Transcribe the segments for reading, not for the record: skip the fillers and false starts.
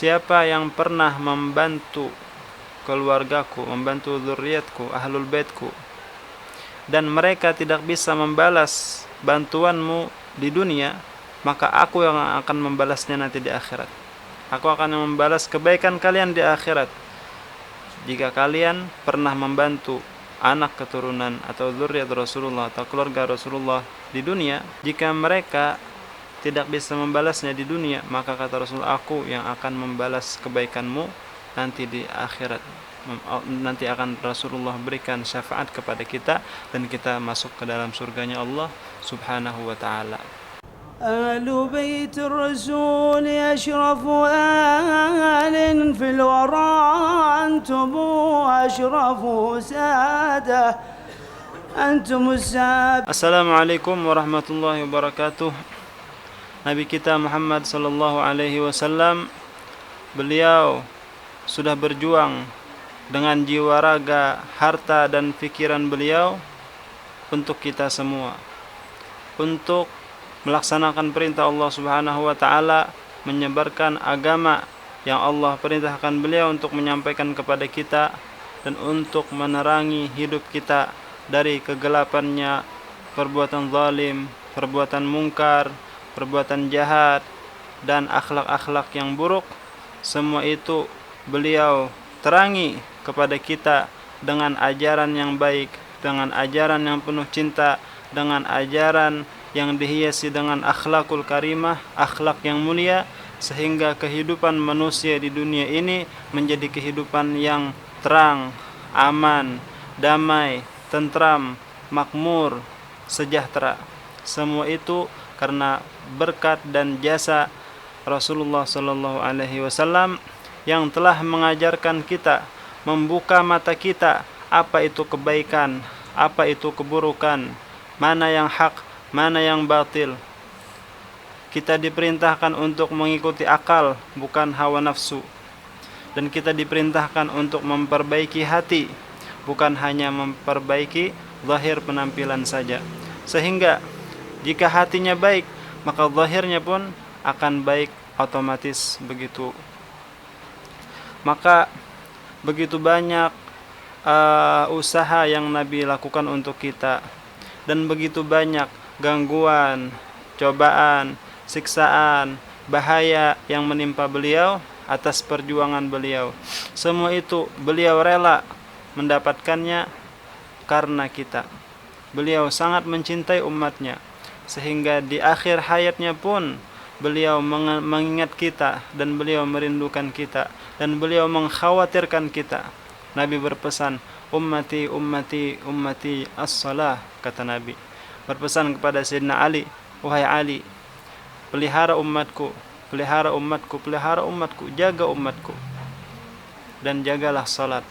siapa yang pernah membantu keluargaku, membantu zuriatku, ahlul baitku, dan mereka tidak bisa membalas bantuanmu di dunia, maka aku yang akan membalasnya nanti di akhirat. Aku akan membalas kebaikan kalian di akhirat. Jika kalian pernah membantu anak keturunan atau zuriat Rasulullah atau keluarga Rasulullah di dunia, jika mereka tidak bisa membalasnya di dunia, maka kata Rasulullah, aku yang akan membalas kebaikanmu nanti di akhirat. Nanti akan Rasulullah berikan syafaat kepada kita dan kita masuk ke dalam surganya Allah subhanahu wa ta'ala. أهل بيت الرسول أشرف آل في الورى أنتم أشرف سادة أنتم السابق. Assalamualaikum warahmatullahi wabarakatuh. Nabi kita Muhammad sallallahu alaihi wasallam, beliau sudah berjuang dengan jiwa raga, harta dan pikiran beliau untuk kita semua, untuk melaksanakan perintah Allah Subhanahu wa taala, menyebarkan agama yang Allah perintahkan beliau untuk menyampaikan kepada kita, dan untuk menerangi hidup kita dari kegelapannya perbuatan zalim, perbuatan mungkar, perbuatan jahat dan akhlak-akhlak yang buruk. Semua itu beliau terangi kepada kita dengan ajaran yang baik, dengan ajaran yang penuh cinta, dengan ajaran yang dihiasi dengan akhlakul karimah, akhlak yang mulia, sehingga kehidupan manusia di dunia ini menjadi kehidupan yang terang, aman, damai, tentram, makmur, sejahtera. Semua itu karena berkat dan jasa Rasulullah sallallahu alaihi wasallam yang telah mengajarkan kita, membuka mata kita, apa itu kebaikan, apa itu keburukan, mana yang hak, mana yang batil. Kita diperintahkan untuk mengikuti akal, bukan hawa nafsu. Dan kita diperintahkan untuk memperbaiki hati, bukan hanya memperbaiki zahir penampilan saja. Sehingga jika hatinya baik, maka zahirnya pun akan baik otomatis begitu. Maka begitu banyak usaha yang Nabi lakukan untuk kita, dan begitu banyak gangguan, cobaan, siksaan, bahaya yang menimpa beliau atas perjuangan beliau. Semua itu beliau rela mendapatkannya karena kita. Beliau sangat mencintai umatnya, sehingga di akhir hayatnya pun beliau mengingat kita, dan beliau merindukan kita, dan beliau mengkhawatirkan kita. Nabi berpesan, ummati, ummati, ummati as-salah, kata Nabi. Berpesan kepada Sayyidina Ali, wahai Ali, pelihara umatku, pelihara umatku, pelihara umatku, jaga umatku, dan jagalah salat.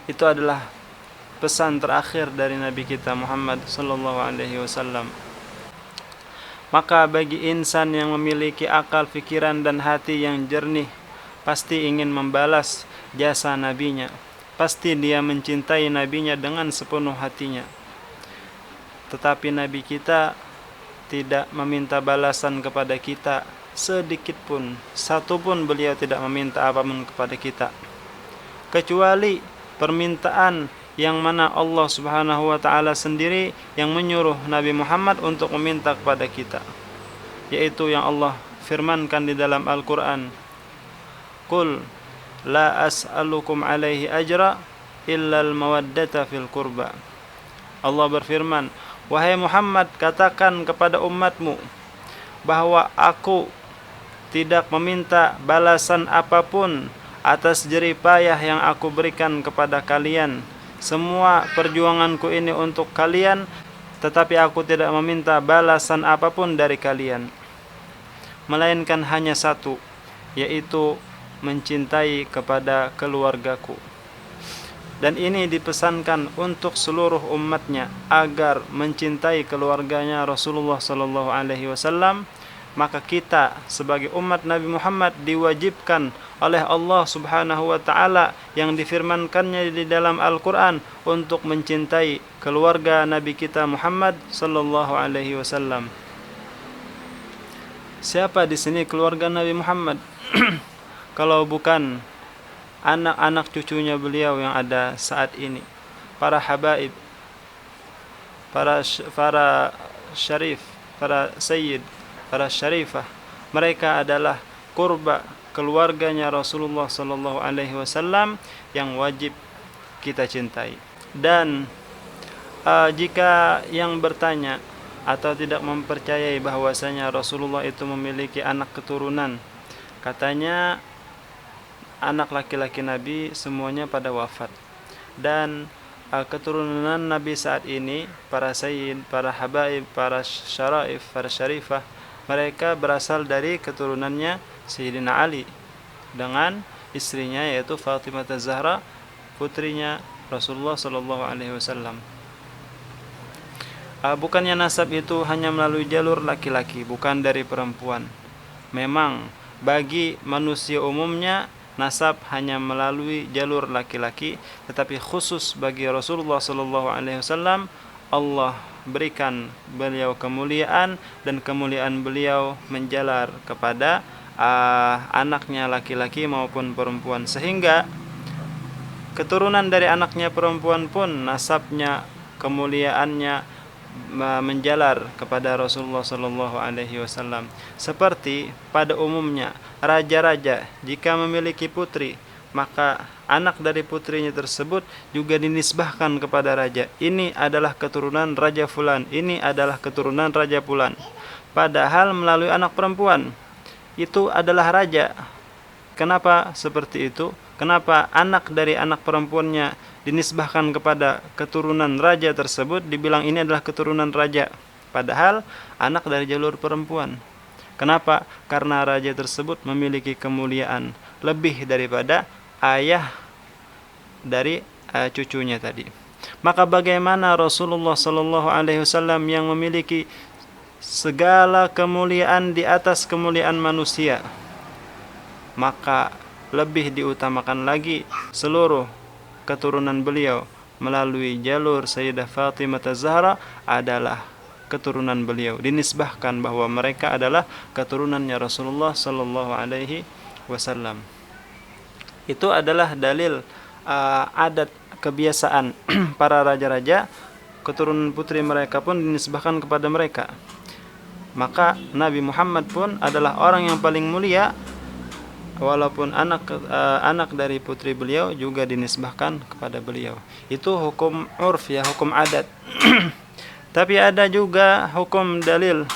Itu adalah pesan terakhir dari Nabi kita Muhammad sallallahu alaihi wasallam. Maka bagi insan yang memiliki akal, pikiran dan hati yang jernih, pasti ingin membalas jasa nabinya. Pasti dia mencintai nabinya dengan sepenuh hatinya. Tetapi Nabi kita tidak meminta balasan kepada kita sedikit pun. Satu pun beliau tidak meminta apapun kepada kita, kecuali permintaan yang mana Allah Subhanahu wa ta'ala sendiri yang menyuruh Nabi Muhammad untuk meminta kepada kita, yaitu yang Allah firmankan di dalam Al-Quran, Qul la as'alukum alaihi ajra illal mawaddata fil qurba. Allah berfirman, wahai Muhammad, katakan kepada umatmu bahwa aku tidak meminta balasan apapun atas jerih payah yang aku berikan kepada kalian. Semua perjuanganku ini untuk kalian, tetapi aku tidak meminta balasan apapun dari kalian, melainkan hanya satu, yaitu mencintai kepada keluargaku. Dan ini dipesankan untuk seluruh umatnya agar mencintai keluarganya Rasulullah sallallahu alaihi wasallam. Maka kita sebagai umat Nabi Muhammad diwajibkan oleh Allah Subhanahu wa ta'ala yang difirmankannya di dalam Al-Quran untuk mencintai keluarga Nabi kita Muhammad sallallahu alaihi wasallam. Siapa di sini keluarga Nabi Muhammad? kalau bukan anak-anak cucunya beliau yang ada saat ini, para habaib, para syarif, para sayyid, para syarifah, mereka adalah kurba keluarganya Rasulullah sallallahu alaihi wasallam yang wajib kita cintai. Dan jika yang bertanya atau tidak mempercayai bahwasanya Rasulullah itu memiliki anak keturunan, katanya anak laki-laki Nabi semuanya pada wafat, dan keturunan Nabi saat ini, para sayyid, para habaib, para syaraif, para syarifah, mereka berasal dari keturunannya Sayyidina Ali dengan istrinya yaitu Fatimah Az-Zahra, putrinya Rasulullah sallallahu alaihi wasallam. Bukannya nasab itu hanya melalui jalur laki-laki, bukan dari perempuan. Memang bagi manusia umumnya nasab hanya melalui jalur laki-laki, tetapi khusus bagi Rasulullah sallallahu alaihi wasallam Allah berikan beliau kemuliaan, dan kemuliaan beliau menjalar kepada anaknya laki-laki maupun perempuan, sehingga keturunan dari anaknya perempuan pun nasabnya, kemuliaannya menjalar kepada Rasulullah sallallahu alaihi wasallam. Seperti pada umumnya raja-raja jika memiliki putri, maka anak dari putrinya tersebut juga dinisbahkan kepada raja. Ini adalah keturunan Raja Fulan, ini adalah keturunan Raja Fulan. Padahal melalui anak perempuan itu adalah raja. Kenapa seperti itu? Kenapa anak dari anak perempuannya dinisbahkan kepada keturunan raja tersebut, dibilang ini adalah keturunan raja, padahal anak dari jalur perempuan? Kenapa? Karena raja tersebut memiliki kemuliaan lebih daripada ayah dari cucunya tadi. Maka bagaimana Rasulullah sallallahu alaihi wasallam yang memiliki segala kemuliaan di atas kemuliaan manusia, maka lebih diutamakan lagi seluruh keturunan beliau melalui jalur Sayyidah Fatimah Az-Zahra adalah keturunan beliau, dinisbahkan bahwa mereka adalah keturunannya Rasulullah sallallahu alaihi wasallam. Itu adalah dalil adat kebiasaan para raja-raja, keturunan putri mereka pun dinisbahkan kepada mereka. Maka Nabi Muhammad pun adalah orang yang paling mulia, walaupun anak dari putri beliau juga dinisbahkan kepada beliau. Itu hukum urf ya, hukum adat. Tapi ada juga hukum dalil,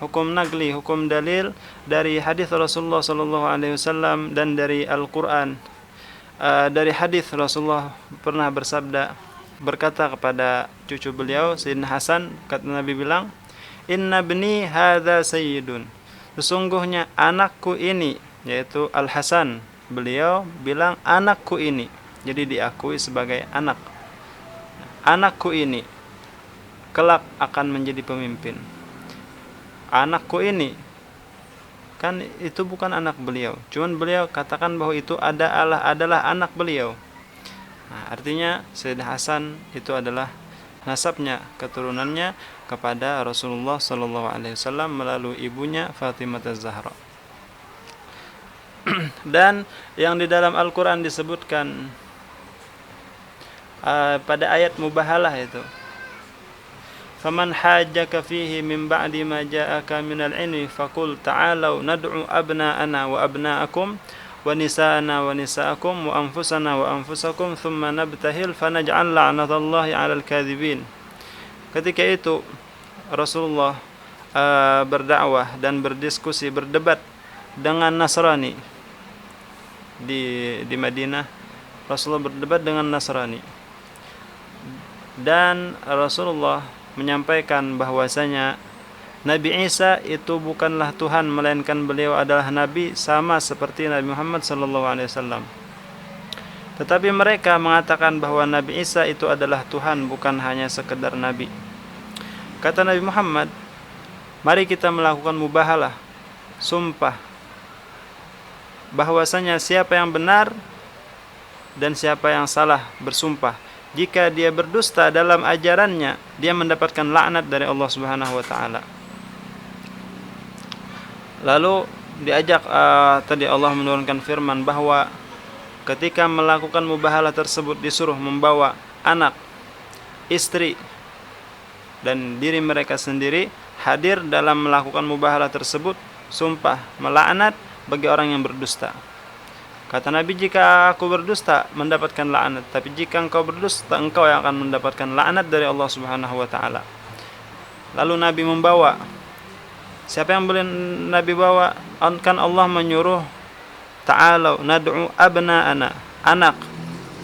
hukum nagli, hukum dalil dari hadis Rasulullah sallallahu alaihi wasallam dan dari Al-Qur'an. Dari hadis Rasulullah pernah berkata kepada cucu beliau Sayyidina Hasan, kata Nabi bilang, "Inna bni hadza sayyidun." Sesungguhnya anakku ini, yaitu Al-Hasan, beliau bilang anakku ini, jadi diakui sebagai anak. Anakku ini kelak akan menjadi pemimpin. Anakku ini, kan itu bukan anak beliau, cuman beliau katakan bahwa itu adalah anak beliau. Nah, artinya Sayyidina Hasan itu adalah nasabnya, keturunannya kepada Rasulullah sallallahu alaihi wasallam melalui ibunya Fatimah Az-Zahra. Dan yang di dalam Al-Qur'an disebutkan pada ayat mubahalah itu, "Faman hajjaka fihi min ba'di ma ja'aka minal ilmi faqul ta'alu nad'u abna'ana wa abna'akum wa nisa'ana wa nisa'akum wa anfusana wa anfusakum thumma nabtahil fanaj'al la'natallahi 'alal kadhibin." Ketika itu Rasulullah berdakwah dan berdiskusi, berdebat dengan Nasrani di Madinah. Rasulullah berdebat dengan Nasrani, dan Rasulullah menyampaikan bahwasanya Nabi Isa itu bukanlah Tuhan, melainkan beliau adalah Nabi sama seperti Nabi Muhammad SAW. Tetapi mereka mengatakan bahwa Nabi Isa itu adalah Tuhan, bukan hanya sekedar Nabi. Kata Nabi Muhammad, mari kita melakukan mubahalah, sumpah, bahwasanya siapa yang benar dan siapa yang salah bersumpah. Jika dia berdusta dalam ajarannya, dia mendapatkan laknat dari Allah Subhanahu wa taala. Lalu diajak tadi Allah menurunkan firman bahwa ketika melakukan mubahalah tersebut disuruh membawa anak, istri, dan diri mereka sendiri hadir dalam melakukan mubahalah tersebut, sumpah melaknat bagi orang yang berdusta. Kata Nabi, jika aku berdusta mendapatkan laknat, tapi jika engkau berdusta engkau yang akan mendapatkan laknat dari Allah Subhanahu wa taala. Lalu Nabi membawa, siapa yang boleh Nabi bawa? Kan Allah menyuruh, ta'alau nad'u abna'ana, anak,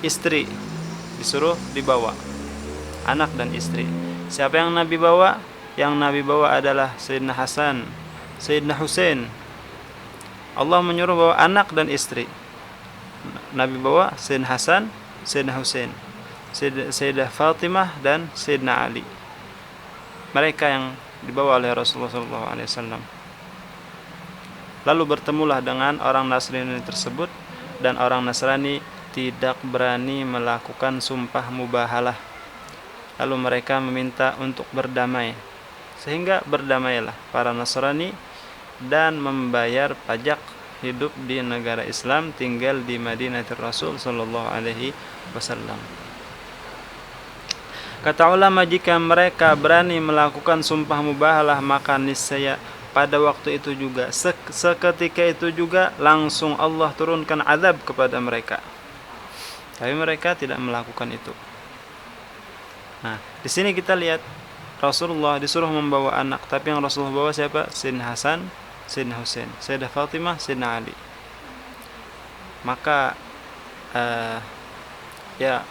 istri disuruh dibawa, anak dan istri. Siapa yang Nabi bawa? Yang Nabi bawa adalah Sayyidina Hasan, Sayyidina Husain. Allah menyuruh bawa anak dan istri. Nabi bawa Sayyidina Hasan, Sayyidina Husain, Sayyidah Fatimah dan Sayyidina Ali. Mereka yang dibawa oleh Rasulullah SAW. Lalu bertemulah dengan orang Nasrani tersebut, dan orang Nasrani tidak berani melakukan sumpah mubahalah. Lalu mereka meminta untuk berdamai, sehingga berdamailah para Nasrani dan membayar pajak hidup di negara Islam, tinggal di Madinatul Rasul sallallahu alaihi wasallam. Kata ulama, jika mereka berani melakukan sumpah mubahalah, maka niscaya pada waktu itu juga, seketika itu juga langsung Allah turunkan azab kepada mereka. Tapi mereka tidak melakukan itu. Nah, di sini kita lihat Rasulullah disuruh membawa anak, tapi yang Rasulullah bawa siapa? Sayyidina Hasan, Sayyidina Husain, Sayyidah Fatimah, Sayyidina Ali. Maka ya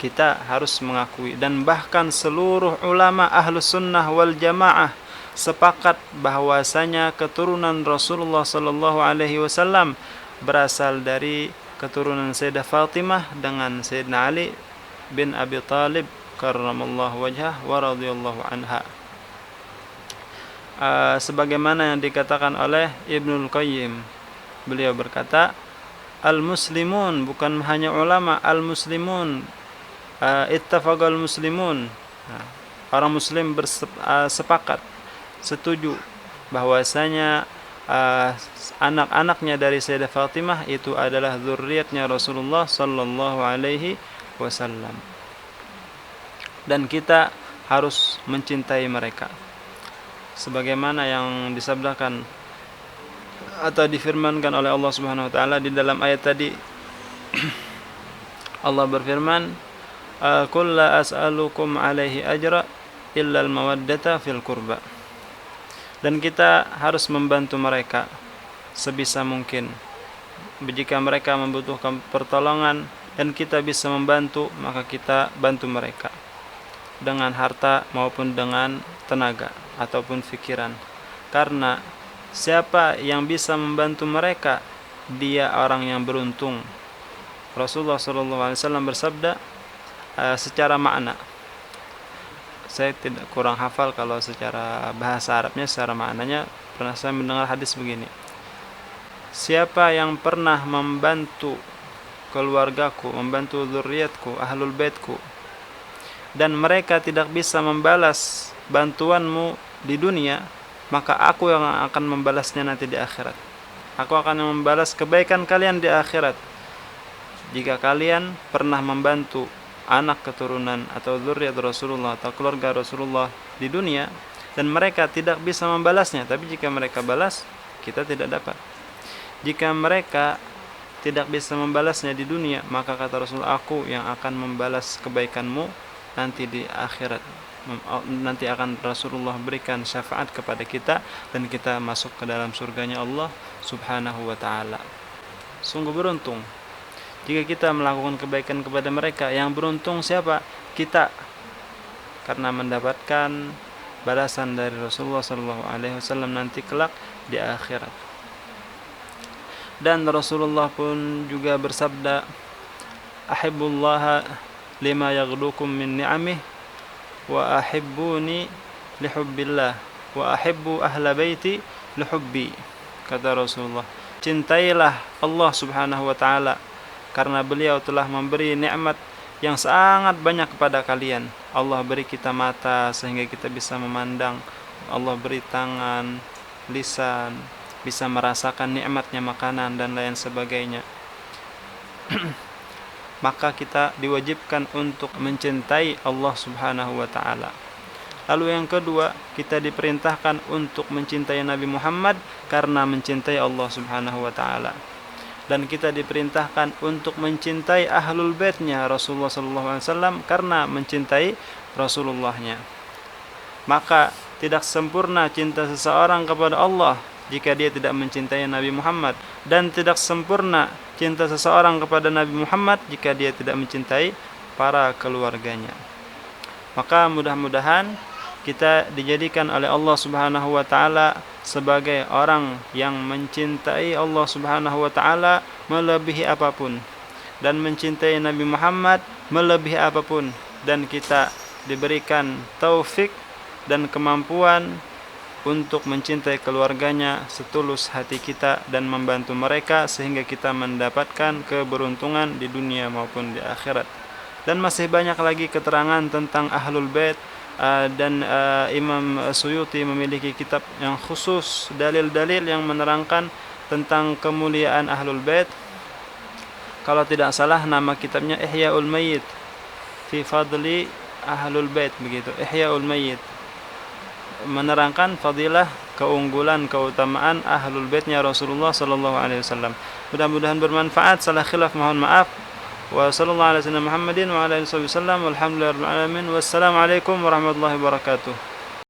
kita harus mengakui, dan bahkan seluruh ulama ahlus sunnah wal jamaah sepakat bahwasanya keturunan Rasulullah sallallahu alaihi wasallam berasal dari keturunan Sayyidah Fatimah dengan Sayyidina Ali bin Abi Thalib karramallahu wajhah wa radhiyallahu anha. Sebagaimana yang dikatakan oleh Ibnul Qayyim, beliau berkata, al-muslimun, bukan hanya ulama, al-muslimun, ittafaqal muslimun, orang muslim sepakat, setuju bahwasanya anak-anaknya dari Sayyidah Fatimah itu adalah zuriatnya Rasulullah sallallahu alaihi wasallam, dan kita harus mencintai mereka sebagaimana yang disabdakan atau difirmankan oleh Allah Subhanahu wa taala di dalam ayat tadi. Allah berfirman, "Qul la as'alukum alaihi ajra illa al-mawaddata fil qurba." Dan kita harus membantu mereka sebisa mungkin. Jika mereka membutuhkan pertolongan dan kita bisa membantu, maka kita bantu mereka dengan harta maupun dengan tenaga ataupun pikiran. Karena siapa yang bisa membantu mereka, dia orang yang beruntung. Rasulullah SAW bersabda secara makna, saya tidak kurang hafal kalau secara bahasa Arabnya, secara maknanya pernah saya mendengar hadis begini, siapa yang pernah membantu keluargaku, membantu zuriatku, ahlul baitku, dan mereka tidak bisa membalas bantuanmu di dunia, maka aku yang akan membalasnya nanti di akhirat. Aku akan membalas kebaikan kalian di akhirat. Jika kalian pernah membantu anak keturunan atau zuriat Rasulullah atau keluarga Rasulullah di dunia, dan mereka tidak bisa membalasnya, tapi jika mereka balas, kita tidak dapat. Jika mereka tidak bisa membalasnya di dunia, maka kata Rasul, aku yang akan membalas kebaikanmu nanti di akhirat. Nanti akan Rasulullah berikan syafaat kepada kita dan kita masuk ke dalam surganya Allah Subhanahu wa ta'ala. Sungguh beruntung jika kita melakukan kebaikan kepada mereka. Yang beruntung siapa? Kita, karena mendapatkan balasan dari Rasulullah SAW nanti kelak di akhirat. Dan Rasulullah pun juga bersabda, ahibbullaha lima yaghdukum min ni'amih wa ahibbuni lihubbillah wa ahibbu ahla baiti lihubbi. Kata Rasulullah, cintailah Allah Subhanahu wa ta'ala karena beliau telah memberi nikmat yang sangat banyak kepada kalian. Allah beri kita mata sehingga kita bisa memandang, Allah beri tangan, lisan, bisa merasakan nikmatnya makanan dan lain sebagainya. Maka kita diwajibkan untuk mencintai Allah Subhanahu wa taala. Lalu yang kedua, kita diperintahkan untuk mencintai Nabi Muhammad karena mencintai Allah Subhanahu wa taala. Dan kita diperintahkan untuk mencintai ahlul baitnya Rasulullah sallallahu alaihi wasallam karena mencintai Rasulullahnya. Maka tidak sempurna cinta seseorang kepada Allah jika dia tidak mencintai Nabi Muhammad, dan tidak sempurna cinta seseorang kepada Nabi Muhammad jika dia tidak mencintai para keluarganya. Maka mudah-mudahan kita dijadikan oleh Allah Subhanahu wa taala sebagai orang yang mencintai Allah Subhanahu wa taala melebihi apapun, dan mencintai Nabi Muhammad melebihi apapun, dan kita diberikan taufik dan kemampuan untuk mencintai keluarganya setulus hati kita dan membantu mereka sehingga kita mendapatkan keberuntungan di dunia maupun di akhirat. Dan masih banyak lagi keterangan tentang Ahlul Bait, dan Imam Suyuti memiliki kitab yang khusus, dalil-dalil yang menerangkan tentang kemuliaan Ahlul Bait. Kalau tidak salah nama kitabnya Ihya'ul Mayyit fi Fadli Ahlul Bait, begitu. Ihya'ul Mayyit menerangkan fadilah, keunggulan, keutamaan Ahlul Baitnya Rasulullah sallallahu alaihi wasallam. Mudah-mudahan bermanfaat. Salah khilaf mohon maaf. Wa sallallahu alaihi wasallam Muhammadin wa ala alihi wasallam. Walhamdulillahirabbil alamin. Wassalamualaikum warahmatullahi wabarakatuh.